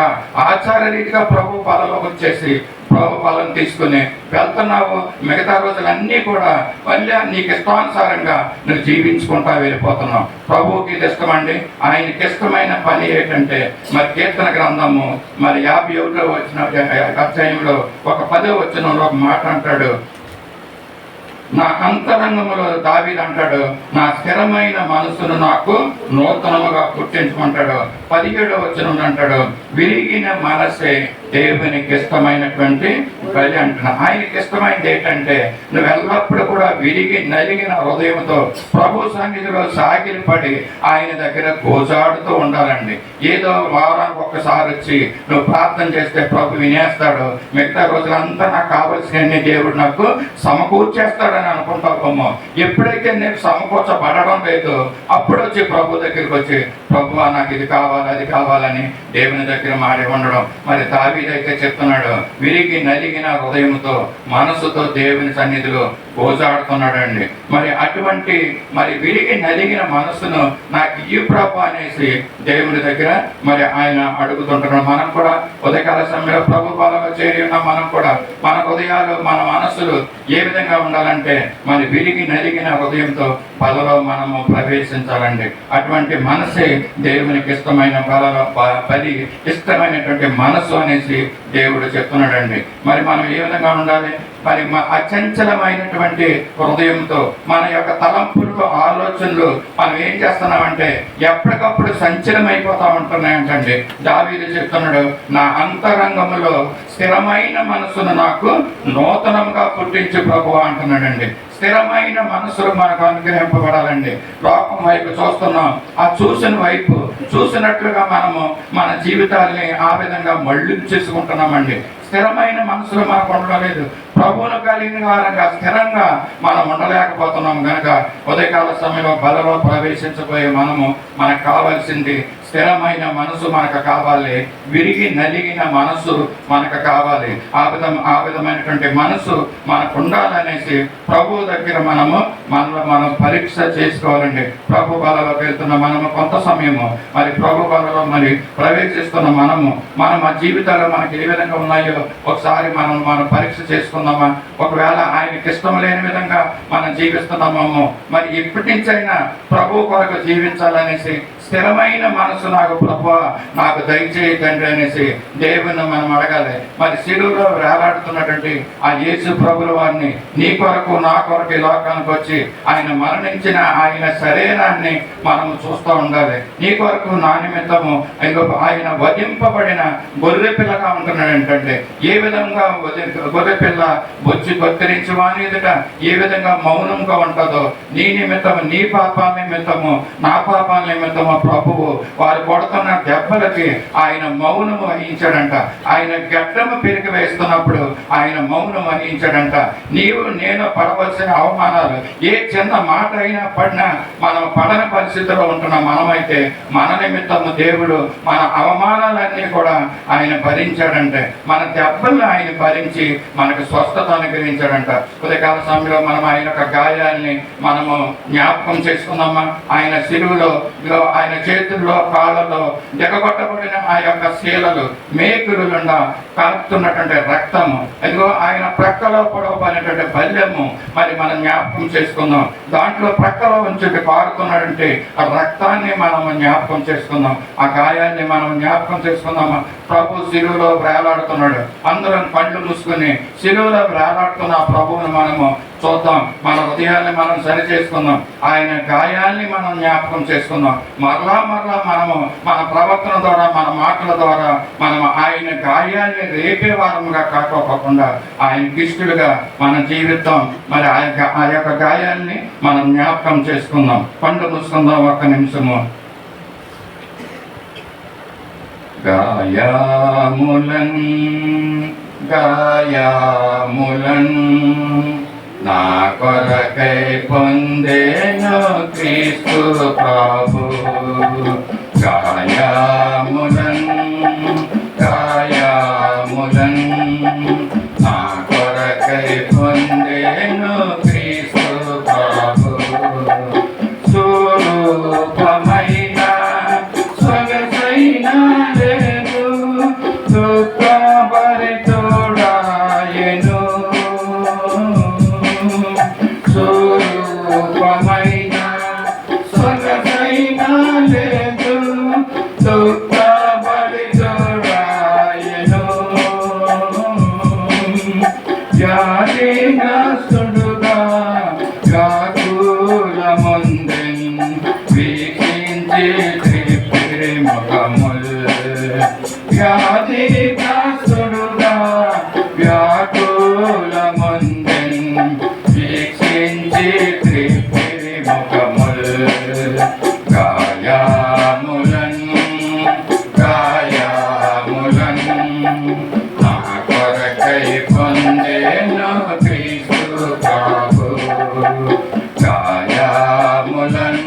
ఆచార రీతిగా ప్రభు పాలలోకి వచ్చేసి ప్రభు పాలన తీసుకుని వెళ్తున్నావు. మిగతా రోజులన్నీ కూడా మళ్ళీ నీకు ఇష్టానుసారంగా నువ్వు జీవించుకుంటా వెళ్ళిపోతున్నావు. ప్రభువుకి ఇది ఇష్టమండి. ఆయనకి ఇష్టమైన పని ఏంటంటే, మరి కీర్తన గ్రంథము మరి 51వ అధ్యాయంలో ఒక 10వ వచనంలో ఒక మాట అంటాడు. నా అంతరంగములో దావీదు అంటాడు, నా స్థిరమైన మనసును నాకు నూతనముగా పుట్టించమంటాడు. 17వ వచనం అంటాడు, విరిగిన మనసే దేవునికి ఇష్టమైనటువంటి బలి అంటున్నా. ఆయనకి ఇష్టమైనది ఏంటంటే, నువ్వు ఎల్లప్పుడూ కూడా విరిగి నలిగిన హృదయంతో ప్రభు సన్నిధిలో సాగిలిపడి ఆయన దగ్గర గోజాడుతూ ఉండాలండి. ఏదో వారానికి ఒక్కసారి వచ్చి నువ్వు ప్రార్థన చేస్తే ప్రభు వినేస్తాడు, మిగతా రోజులంతా నాకు కావలసిన దేవుడు నాకు సమకూర్చేస్తాడని అనుకుంటాము. ఎప్పుడైతే నేను సమకూర్చబడడం లేదు, అప్పుడు వచ్చి ప్రభు దగ్గరికి వచ్చి, ప్రభువా నాకు ఇది కావాలి అది కావాలని దేవుని దగ్గర మాడి ఉండడం. మరి దావీదు అయితే చెప్తున్నాడు, విరిగి నలిగిన హృదయంతో మనసుతో దేవుని సన్నిధిలో పోజాడుతున్నాడండి. మరి అటువంటి మరి విరిగి నలిగిన మనసును నాకు ఈ ప్రభు అనేసి దేవుని దగ్గర మరి ఆయన అడుగుతుంటున్నాడు. మనం కూడా ఉదయకాల సమయంలో ప్రభు పాలలో చేరి ఉన్న మనం కూడా మన హృదయాలు మన మనసులు ఏ విధంగా ఉండాలంటే మరి విరిగి నలిగిన హృదయంతో బలలో మనము ప్రవేశించాలండి. అటువంటి మనసే దేవునికి ఇష్టమైన బలి ఇష్టమైనటువంటి మనసు అనేసి దేవుడు చెప్తున్నాడండి. మరి మనం ఏ విధంగా ఉండాలి? మరి అచంచలమైనటువంటి హృదయంతో మన యొక్క తలంపులు ఆలోచనలు మనం ఏం చేస్తున్నామంటే ఎప్పటికప్పుడు సంచలమైపోతా ఉంటున్నాయంటండి. దావీదు చెప్తున్నాడు, నా అంతరంగములో స్థిరమైన మనసును నాకు నూతనంగా పుట్టించి ప్రభువా అంటున్నాడండి. స్థిరమైన మనసులు మనకు అనుగ్రహింపబడాలండి. లోకం వైపు చూస్తున్నాం, ఆ చూసిన వైపు చూసినట్లుగా మనము మన జీవితాల్ని ఆ విధంగా మళ్ళించేసుకుంటున్నామండి. స్థిరమైన మనసులు మనకు ఉండడం లేదు. ప్రభువును కలిగిన వారంగా స్థిరంగా మనం ఉండలేకపోతున్నాం. కనుక ఉదయకాల సమయంలో బలలో ప్రవేశించబోయే మనకు కావాల్సింది స్థిరమైన మనసు మనకు కావాలి. విరిగి నలిగిన మనసు మనకు కావాలి. ఆ విధమైనటువంటి మనసు మనకు ఉండాలనేసి ప్రభు దగ్గర మనం పరీక్ష చేసుకోవాలండి. ప్రభు బలలోకి వెళ్తున్న మనము కొంత సమయము మరి ప్రభు బలలో మరి ప్రవేశిస్తున్న మన జీవితాలు మనకి ఏ విధంగా ఉన్నాయో ఒకసారి మనం పరీక్ష చేసుకుందామా? ఒకవేళ ఆయనకి ఇష్టం లేని విధంగా మనం జీవిస్తున్నామో మరి ఇప్పటి నుంచైనా ప్రభు కొరకు జీవించాలనేసి స్థిరమైన మనసు నాకు దయచేయి తండ్రి అనేసి దేవుని మనం అడగాలి. మరి శిలువలో వేలాడుతున్నటువంటి ఆ యేసు ప్రభుల వారిని నీ కొరకు నా కొరకు ఈ లోకానికి వచ్చి ఆయన మరణించిన ఆయన శరీరాన్ని మనము చూస్తూ ఉండాలి. నీ కొరకు నా నిమిత్తము ఆయన వధింపబడిన గొర్రె పిల్లగా ఉంటున్నాడు. ఏంటంటే ఏ విధంగా గొర్రె పిల్ల బొచ్చి కత్తిరించి వాని ఎదుట ఏ విధంగా మౌనంగా ఉంటుందో నీ నిమిత్తము, నీ పాపాల నిమిత్తము, నా పాపాల నిమిత్తము ప్రభువు వారు కొడుతున్న దెబ్బలకి ఆయన మౌనం వహించాడంట. ఆయన గడ్డము పెరిగి వేస్తున్నప్పుడు ఆయన మౌనం వహించాడంట. నీవు నేను పడవలసిన అవమానాలు ఏ చిన్న మాట అయినా పడినా మనం పడని పరిస్థితిలో ఉంటున్న మనమైతే మన నిమిత్తము దేవుడు మన అవమానాలన్నీ కూడా ఆయన భరించాడంటే, మన దెబ్బలను ఆయన భరించి మనకు స్వస్థత అనుగ్రహించాడంట. ఉదయకాల సమయంలో మనం ఆయన యొక్క గాయాల్ని మనము జ్ఞాపకం చేసుకున్నామా? ఆయన శిలువలో ఆయన చేతుల్లో కాళ్ళలో దిగగొట్టబడిన ఆ యొక్క శీలలు మేకులుండా కారుతున్నటువంటి రక్తము, అదిగో ఆయన ప్రక్కలో పొడవబడినటువంటి బల్యము మరి మనం జ్ఞాపకం చేసుకుందాం. దాంట్లో ప్రక్కలో ఉంచి కారుతున్నటువంటి ఆ రక్తాన్ని మనము జ్ఞాపకం చేసుకుందాం. ఆ గాయాన్ని మనం జ్ఞాపకం చేసుకుందామా? ప్రభు శిలువలో వేలాడుతున్నాడు. అందరం కళ్ళు మూసుకుని శిలువలో వేలాడుతున్న ఆ ప్రభువును మనము చూద్దాం. మన హృదయాన్ని మనం సరి చేసుకుందాం. ఆయన గాయాల్ని మనం జ్ఞాపకం చేసుకుందాం. మరలా మనము మన ప్రవర్తన ద్వారా, మన మాటల ద్వారా మనం ఆయన గాయాల్ని రేపే వారముగా కాకపోకుండా ఆయనకి ఇష్టలుగా మనం జీవిద్దాం. మరి ఆ యొక్క గాయాల్ని మనం జ్ఞాపకం చేసుకుందాం. కళ్ళు మూసుకుందాం ఒక్క నిమిషము. గాయాములన్ నా కొరకై పొందెను క్రీస్తు ప్రభు. గాయాములన్ నా కొరకై పొందెను క్రీస్తు ప్రభు. స్వరూపమైన సొగసైన లేదు దుఃఖభరితుడాయెను. స్వరూపమైన సొగసైన లేదు దుఃఖభరితుడాయెను. వ్యాధిగ్రస్తుడుగా వ్యాకులముందెన్ వీక్షించి త్రిపిరి ముఖముల్. వ్యాధిగ్రస్తుడుగా వ్యాకులముందెన్ వీక్షించి త్రిపిరి ముఖముల్. గాయాములన్ నా కొరకై పొందెను క్రీస్తు ప్రభు. గాయాములన్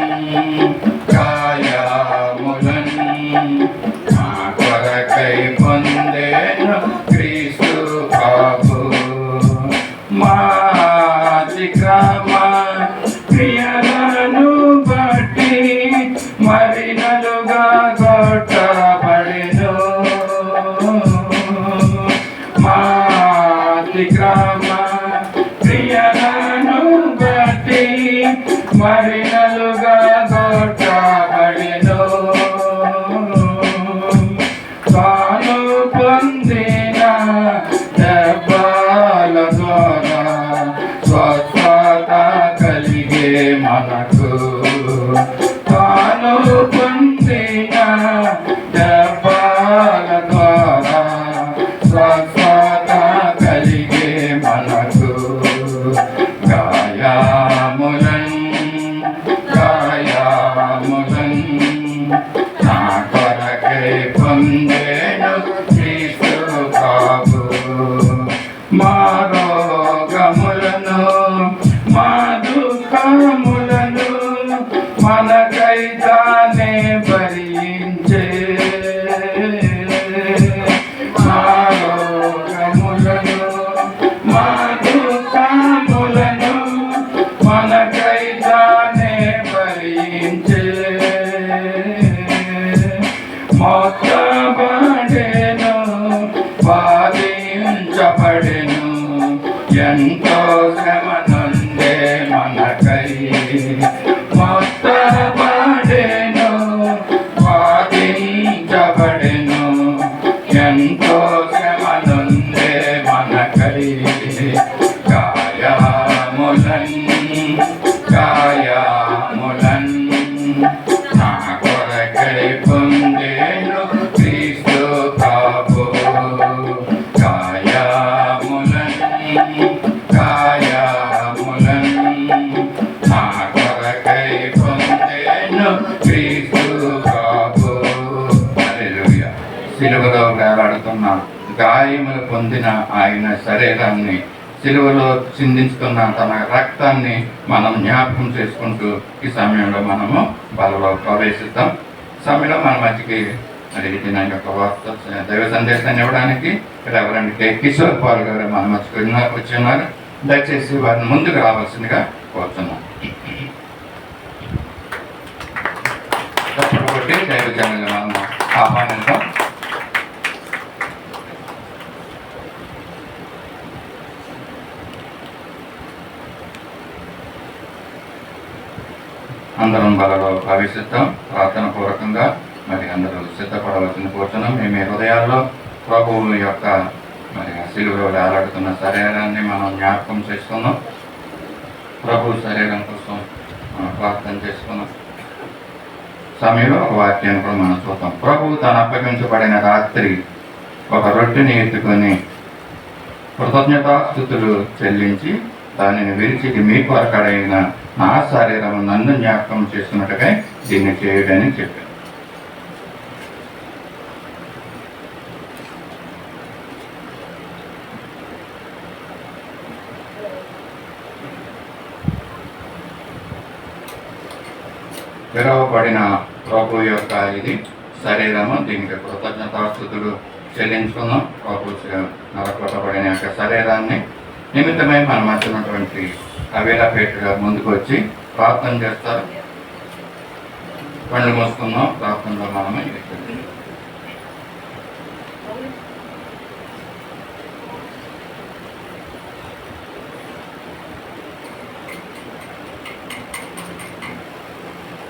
నా కొరకై పొందెను క్రీస్తు ప్రభు. మాదిక ప్రతి గ్రామ ప్రియలను బట్టి మరినలుగా కొట్టబడెను. తాను పొందిన దెబ్బల ద్వారా స్వస్థత కలిగే మనకు. తాను పొందిన దెబ్బల ద్వారా స్వస్థత కలిగే మనకు. గాయాములన్ నా కొరకై పొందెను క్రీస్తు ప్రభు. మా రోగములను మా దుఃఖములను మనకై తానే భరించే. మా రోగములను మా దుఃఖములను మనకై తానే భరించే. మోసబడెను బాధించబడెను ఎంతో శ్రమ నుండే మనకై. మోసబడెను బాధించబడెను ఎంతో శ్రమ నుండే మనకై. గాయాములన్ నా కొరకై పొందెను క్రీస్తు ప్రభు. గాయాములన్ నా కొరకై పొందెను క్రీస్తు ప్రభు. హల్లెలూయా. సిలువలో వేలాడుతున్న గాయములు పొందిన ఆయన శరీరాన్ని, సిలువలో చిందించుకున్న తన రక్తాన్ని మనం జ్ఞాపకం చేసుకుంటూ ఈ సమయంలో మనము బలలో ప్రవేశిద్దాం. సమయంలో మన మధ్యకి మరి నా యొక్క వార్త దైవ సందేశాన్ని ఇవ్వడానికి రెవరెండ్ కె కిషోర్ పాల్ గారు మన మధ్యకి వచ్చి ఉన్నారు. దయచేసి వారిని ముందుకు రావాల్సిందిగా కోరుతున్నాం. కాబట్టి దైవ జనాన్ని మనం ఆహ్వానిద్దాం. అందరం బలలో ప్రవేశిద్దాం. ప్రార్థన పూర్వకంగా మరి అందరూ సిద్ధపడవలసిన కోరుతున్నాం. మేము ఈ హృదయాల్లో ప్రభువు యొక్క మరి సిలువలో వేలాడుతున్న శరీరాన్ని మనం జ్ఞాపకం చేసుకున్నాం. ప్రభు శరీరం కోసం మనం ప్రార్థన చేసుకున్నాం. సమయంలో ఒక వాక్యాన్ని కూడా మనం చూద్దాం. ప్రభు తాను అప్పగించబడిన రాత్రి ఒక రొట్టెని ఎత్తుకొని కృతజ్ఞతాస్తుతులు చెల్లించి దానిని విరిచి మీ కొరకడైన నా శరీరం నన్ను జ్ఞాపకం చేసుకున్నట్టుగా దీన్ని చేయడని చెప్పారు. విరవబడిన ప్రభు యొక్క ఇది శరీరము, దీనికి కృతజ్ఞతాస్తుతులు చెల్లించుకున్నాం. ప్రభు నరకొట్టబడిన యొక్క శరీరాన్ని నిమిత్తమై మన మధ్య ఉన్నటువంటి అవేలాపేటగా ముందుకు వచ్చి ప్రార్థన చేస్తారు. కళ్ళు మూసుకుందాం. ప్రార్థనలో మనమే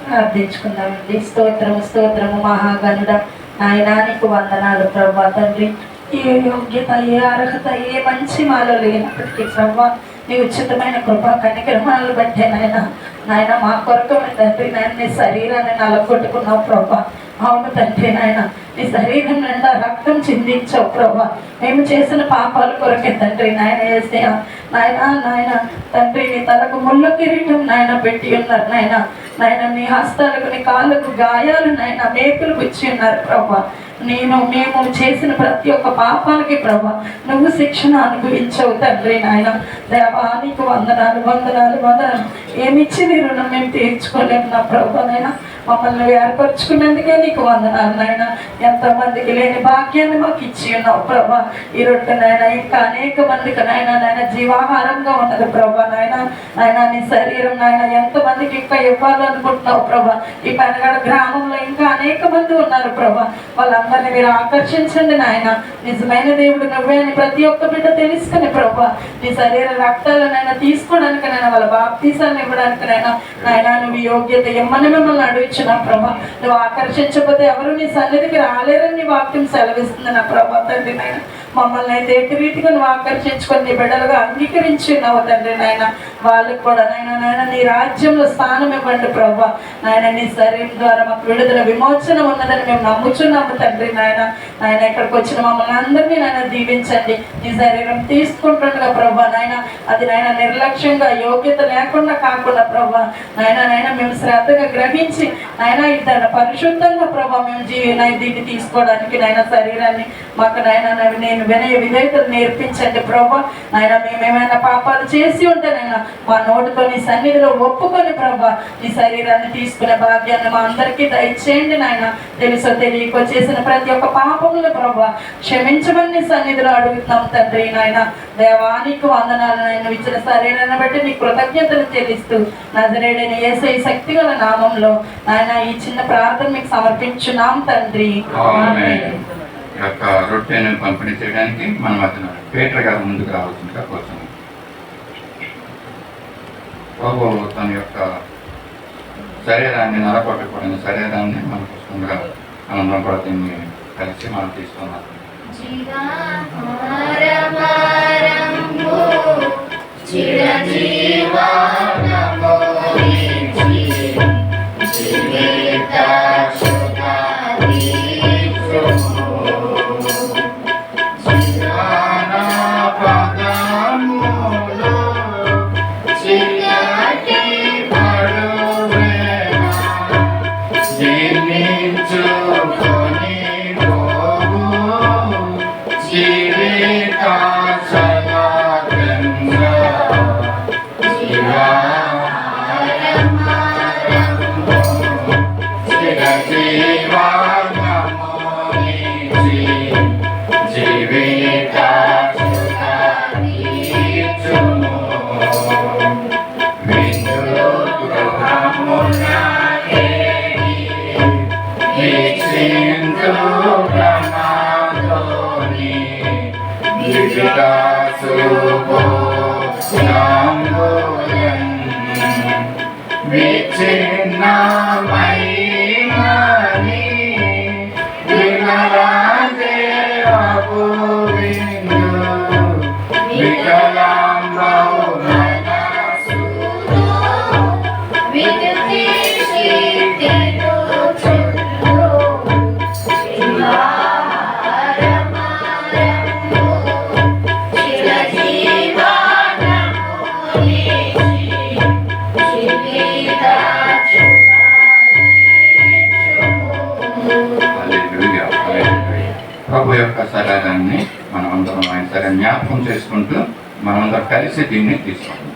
ప్రార్థించుకుందామండి. స్తోత్రము మహాగణుడ నాయనా, నీకు వందనాలు ప్రభా తండ్రి. ఏ యోగ్యత, ఏ అర్హత, ఏ మంచి మాలో లేనప్పటికీ ప్రభా నీ ఉచితమైన కృపా కనికరమాలను బట్టే నాయన మా కొరకు తండ్రి నాయన నీ శరీరాన్ని నలగొట్టుకున్నావు ప్రభా. అవును తండ్రి నాయన, నీ శరీరం నిండా రక్తం చిందించావు ప్రభా. మేము చేసిన పాపాల కొరకే తండ్రి నాయన ఏసయ్య. నాయన తండ్రి నీ తలకు ముళ్ళ కిరీటం నాయన పెట్టి ఉన్నారు నాయన. నీ హస్తాలకు నీ కాళ్ళకు గాయాలు నాయన మేకులు గుచ్చి ఉన్నారు ప్రభా. మేము చేసిన ప్రతి ఒక్క పాపాలకి ప్రభా నువ్వు శిక్షణ అనుభవించవు తండ్రి నాయన. దేవా నీకు వందనాలు. ఏమిచ్చి నీ రుణం మేము తీర్చుకోలేము నా ప్రభా. నాయన మమ్మల్ని నువ్వు ఏర్పరచుకున్నందుకే నీకు వందనాలు నాయన. ఎంతమందికి లేని భాగ్యాన్ని మాకు ఇచ్చి ఉన్నావు ప్రభా. ఈ రొట్టె నాయన ఇంకా అనేక మందికి నాయన జీవాహారంగా ఉన్నది ప్రభా. నాయన నీ శరీరం నాయన ఎంతమందికి ఇంకా ఇవ్వాలనుకుంటున్నావు ప్రభా. ఈ పెనగడ గ్రామంలో ఇంకా అనేక మంది ఉన్నారు ప్రభా. వాళ్ళందరినీ మీరు ఆకర్షించండి నాయన. నిజమైన దేవుడు నువ్వే అని ప్రతి ఒక్క బిడ్డ తెలుసుకుని ప్రభా. నీ శరీర రక్తాలనైనా తీసుకోవడానికి నైనా వాళ్ళ బాప్తీసాన్ని ఇవ్వడానికి నాయన నువ్వు యోగ్యత ఇమ్మని మిమ్మల్ని అడుగుచున్నా ప్రభా. నువ్వు ఆకర్షించకపోతే ఎవరు నీ సన్నిధికి రాలేరని నీ వాక్యం సెలవిస్తుంది నా ప్రభా. తండ్రి నాయన మమ్మల్ని అయితే ఎటు రీతిగా నువ్వు ఆకర్షించుకొని నీ బిడ్డలుగా అంగీకరించున్నావు తండ్రి నాయన. వాళ్ళకి కూడా నాయన నీ రాజ్యంలో స్థానం ఇవ్వండి ప్రభా. నాయన నీ శరీరం ద్వారా మాకు విడుదల విమోచన ఉన్నదని మేము నమ్ముచున్నాము తండ్రి నాయన. ఇక్కడికి వచ్చిన మమ్మల్ని అందరినీ నాయన దీవించండి. నీ శరీరం తీసుకుంటుండగా ప్రభా నాయన అది నాయన నిర్లక్ష్యంగా యోగ్యత లేకుండా కాకుండా ప్రభా నాయన మేము శ్రద్ధగా గ్రహించి నాయన ఇద్దరు పరిశుద్ధంగా ప్రభా మేము దీన్ని తీసుకోవడానికి నాయన శరీరాన్ని మాకు నాయన నేను వినయ విధేయతలు నేర్పించండి ప్రభా. నాయన మేమేమైనా పాపాలు చేసి ఉంటే నాయన మా నోటితో నీ సన్నిధిలో ఒప్పుకొని ప్రభా నీ శరీరాన్ని తీసుకునే భాగ్యాన్ని మా అందరికీ దయచేయండి నాయన. తెలుసో తెలియకో చేసిన ప్రతి ఒక్క పాపములు ప్రభా క్షమించమని నీ సన్నిధిలో అడుగుతున్నాం తండ్రి నాయన. దేవానికి వందనాలు నాయన. ఇచ్చిన శరీరాన్ని బట్టి నీ కృతజ్ఞతలు చెల్లిస్తూ నజరేయుడైన యేసయ్య శక్తి గల నామంలో నాయన ఈ చిన్న ప్రార్థన మీకు సమర్పించున్నాం తండ్రి. యొక్క రొట్టెను పంపిణీ చేయడానికి మన మధ్యన పీటర్ గారు ముందుకు రావాల్సిందిగా కోరుతున్నాం. బాబు తన యొక్క శరీరాన్ని నరపట్టుకోవడం శరీరాన్ని మన పుస్తకంగా మనందరం కూడా దీన్ని కలిసి మనం తీసుకున్నాం. ప్రభు యొక్క శరీరాన్ని మనమందరం ఆయన సరే జ్ఞాపకం చేసుకుంటూ మనమందరం కలిసి దీన్ని తీసుకుంటాం.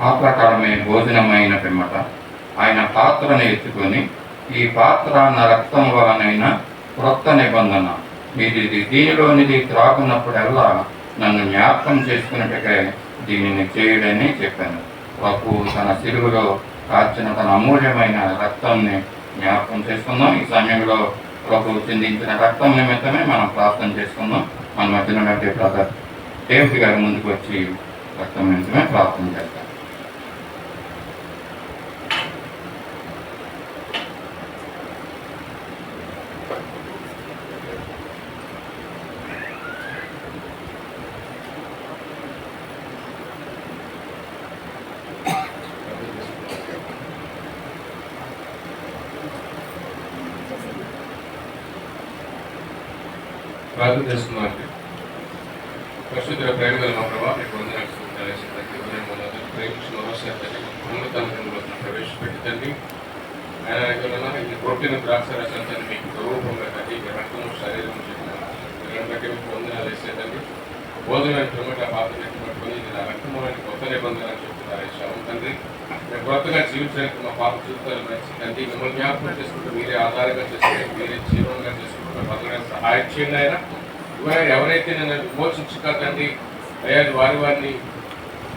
ఆ ప్రకారమే భోజనమైన పిమ్మట ఆయన పాత్రను ఎత్తుకొని, ఈ పాత్ర నా రక్తం వలనైనా క్రొత్త నిబంధన, ఇది దీనిలోనిది త్రాగున్నప్పుడల్లా నన్ను జ్ఞాపకం చేసుకున్నట్టుగా దీనిని చేయడని చెప్పాను. ప్రభు తన సిలువలో కార్చిన తన అమూల్యమైన రక్తాన్ని జ్ఞాపకం చేసుకుందాం. ఈ సమయంలో ప్రభు చిందించిన రక్తం నిమిత్తమే మనం ప్రార్థన చేసుకుందాం. మన మధ్యలో ఉన్నట్టు బ్రదర్ డేవిడ్ గారి ముందుకు వచ్చి రక్తం నిమిత్తమే ప్రార్థన చేస్తాం. ప్రార్థన చేస్తున్నామండి. పరిశుద్ధ ప్రేమ గల మా ప్రభావ మీకు వందనాలు. ప్రేమించిన మరోసారి ఉన్నతంలోకి ప్రవేశపెట్టి తండ్రి ఆయన దగ్గర ఇది కొట్టిన ద్రాక్ష రసం తండ్రి మీకు స్వరూపంగా తండ్రి మీ రక్తము శరీరం చెప్పిన బట్టి మీకు వందనాలు వేసేదండి భోజనం టొమాటో పాత్రని పట్టుకొని ఇది నా రక్తము అని కొత్త నిబంధన అని చెప్తున్నారు ఈ తండ్రి మేము కొత్తగా జీవించడానికి మా పాప జీవితాలు మంచి తండ్రి మిమ్మల్ని జ్ఞాపకం చేసుకుంటూ మీరే ఆధారంగా చేసుకుంటే మీరే జీవనంగా చేసుకుంటూ బతకడానికి సహాయం చేయండి ఆయన ఎవరైతే నేను విమోచించక తండ్రి అయ్యా వారిని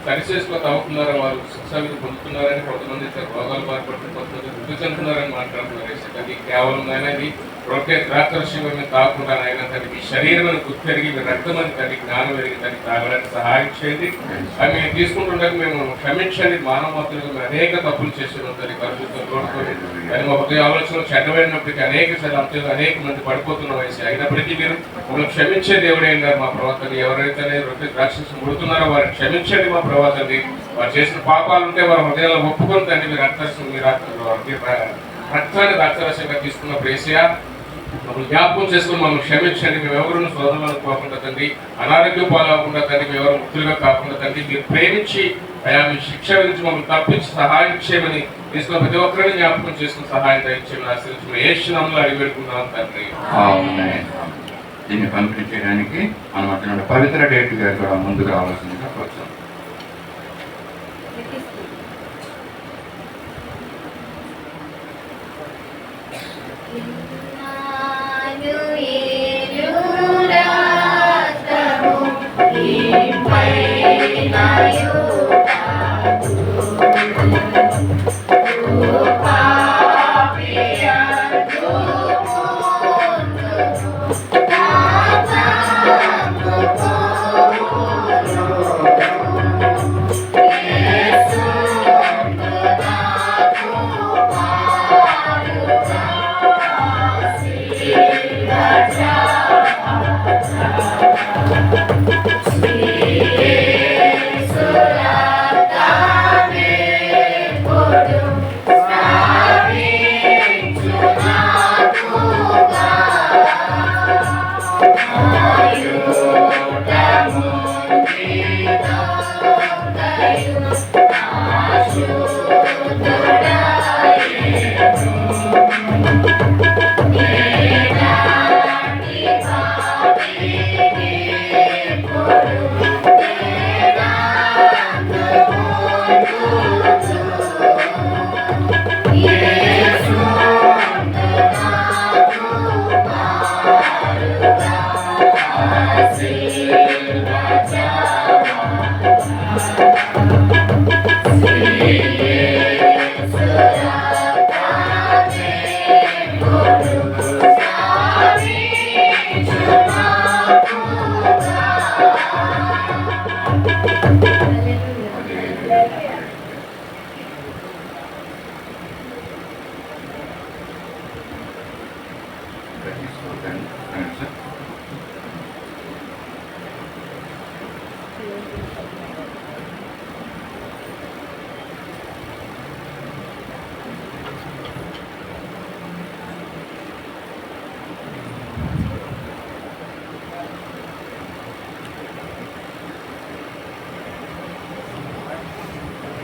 సరిచేసుకో తవ్వుతున్నారో వారు శిక్ష పొందుతున్నారని కొంతమంది రోగాలు బాధపడుతున్న కొంతమంది వృద్ధి చెందుతున్నారని మాట్లాడుతున్నారు అది కేవలం అనేది రొట్టె ద్రాక్షరస్యమే కాకుండా ఆయన తనకి శరీరం గుర్తెరిగి రక్తమని తనకి జ్ఞానం ఎరిగి తనకి తాగడానికి సహాయం చేయండి అవి మేము తీసుకుంటుండగా మేము క్షమించండి మానవతలుగా మేము అనేక తప్పులు చేస్తున్నాం తనకి పరిశుద్ధం తోడుకొని కానీ మా హృదయ ఆలోచనలు చెడ్డమైనప్పటికీ అనేక మంది పడిపోతున్న వయసు అయినప్పటికీ మీరు మమ్మల్ని క్షమించే దేవుడే అయినారు మా ప్రవర్తన ఎవరైతే రొట్టె ద్రాక్షరసం ముడుతున్నారో వారిని క్షమించండి మా ప్రవర్తనని వారు చేసిన పాపాలు ఉంటే వారి హృదయాల్లో ఒప్పుకొని తండ్రి మీరు రక్తాన్ని ద్రాక్షరసంగా తీసుకున్న ప్రేసయా మమ్మల్ని జ్ఞాపకం చేసుకుని మమ్మల్ని క్షమించండి మేము ఎవరు సోదరులు అనుకోకుండా తండ్రి అనారోగ్యం పాలవకుండా తండ్రి మేము ఎవరు ముక్తులుగా కాకుండా తండ్రి మీరు ప్రేమించి అయా మీ శిక్ష విధించి మమ్మల్ని తప్పించి సహాయం చేయమని తీసుకున్న ప్రతి ఒక్కరిని జ్ఞాపకం చేసుకుని సహాయం దయచేయమని ఆశ్రయించి ఏ క్షణంలో అడిగి పెట్టుకున్నాం తండ్రి. దీన్ని పంపిణీ చేయడానికి మనం అతను పవిత్ర డేట్ గారు కూడా ముందుకు రావాల్సిందిగా వచ్చాం.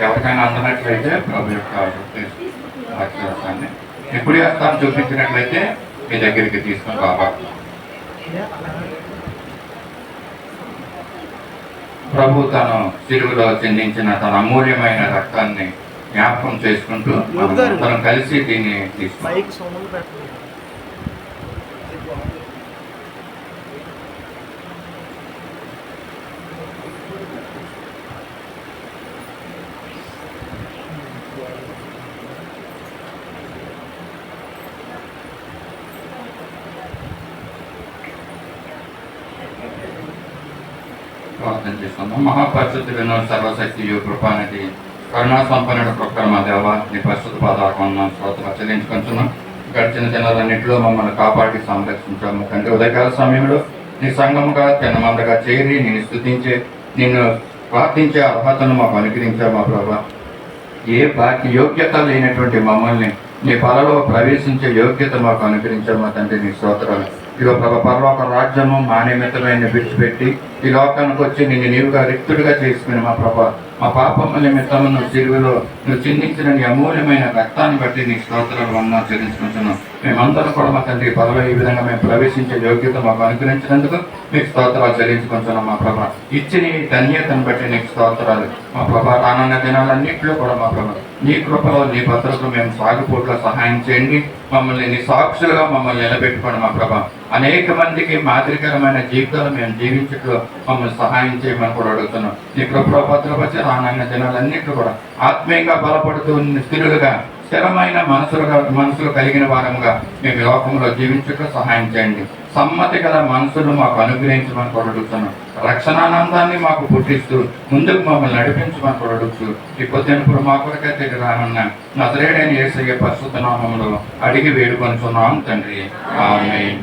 ఎవరికైనా అందనట్లయితే ప్రభు యొక్క అక్షరాన్ని ఎప్పుడు వేస్తాను చూపించినట్లయితే మీ దగ్గరికి తీసుకొని కాపాడు. ప్రభు తను సిలువలో చెందించిన తన అమూల్యమైన రక్తాన్ని జ్ఞాపకం చేసుకుంటూ తను కలిసి దీన్ని తీసుకుంటాం. ప్రార్థన చేసుకుందాం. మహాపరిశుద్ధులను సర్వశక్తియు కృపానిధి కరుణా సంపన్నుడు కృపణ దేవ నీ పరిశుద్ధ పాదాలను స్తోత్రాలు చెల్లించుకుంటున్నాం. గడిచిన దినాలన్నింటిలో మమ్మల్ని కాపాడి సంరక్షించాము తండ్రి. ఉదయకాల సమయంలో నీ సంఘముగా తిన్నమందగా చేరి నిన్ను స్తుతించే నిన్ను ప్రార్థించే అర్హతను మాకు అనుగ్రహించావు మా ప్రభా. ఏ బాకి యోగ్యత లేనటువంటి మమ్మల్ని నీ పరలో ప్రవేశించే యోగ్యత మాకు అనుగ్రహించావు మా తండ్రి. నీ స్తోత్రాలు. ఇదిగో ప్రభా, పరలోక రాజ్యము మా నిమిత్తమైన విడిచిపెట్టి ఈ లోకానికి వచ్చి నిన్ను నీవుగా రిక్తుడిగా చేసుకుని మా ప్రభా మా పాపముల నిమిత్తము నువ్వు సిలువలో నువ్వు చిందించిన నీ అమూల్యమైన రక్తాన్ని బట్టి నీ స్తోత్రాలు వందనాలు చెల్లించుకుంటున్నాం. మేమందరం కూడా మా తండ్రి పదవి ఈ విధంగా మేము ప్రవేశించే యోగ్యత మాకు అనుగ్రహించినందుకు మీకు స్తోత్రాలు చెల్లించుకుంటున్నాం. మా ప్రభా ఇచ్చిన ఈ ధన్యతను బట్టి నీకు స్తోత్రాలు. మా ప్రభా రానున్న దినాలన్నింటిలో కూడా మా ప్రభా నీ కృపలో నీ భద్రతలో మేము సాగుపోట్లో సహాయం చేయండి. మమ్మల్ని నీ సాక్షులుగా మమ్మల్ని నిలబెట్టుకోండి. మా ప్రభా అనేక మందికి మాదిరికరమైన జీవితాలు మేము జీవించట్లో మమ్మల్ని సహాయం చేయమని కూడా అడుగుతున్నాం. నీ కృపలో భద్రపరిచి రానున్న దినాలన్నింటిలో కూడా ఆత్మీయంగా బలపడుతూ స్థిరులుగా స్థిరమైన మనసులు కలిగిన వారముగా మేము లోకంలో జీవించడం సహాయం చేయండి. సమ్మతి గల మనసులు మాకు అనుగ్రహించమని కూడా అడుగుతున్నాం. రక్షణానందాన్ని మాకు పుట్టిస్తూ ముందుకు మమ్మల్ని నడిపించమని కూడా అడుగుతూ ఈ పొద్దునప్పుడు మా కొరకే తిరిగి రానున్న నజరేయుడైన యేసయ్య పరిశుద్ధ నామములో అడిగి వేడుకొనుచున్నాం తండ్రి. ఆమేన్.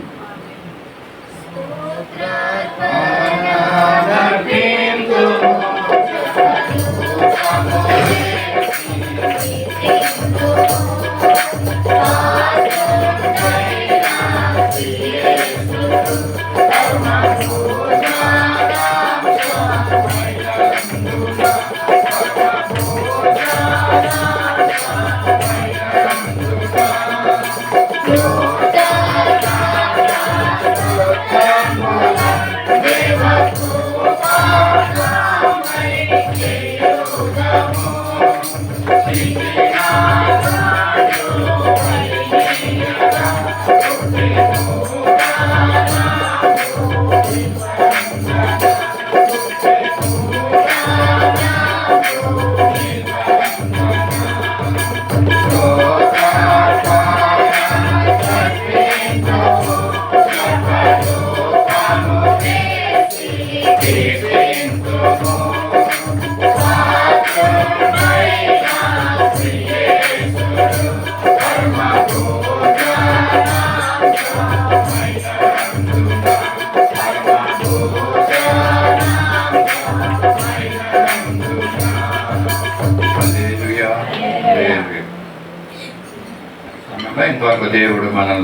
ఇంతవరకు దేవుడు మనల్ని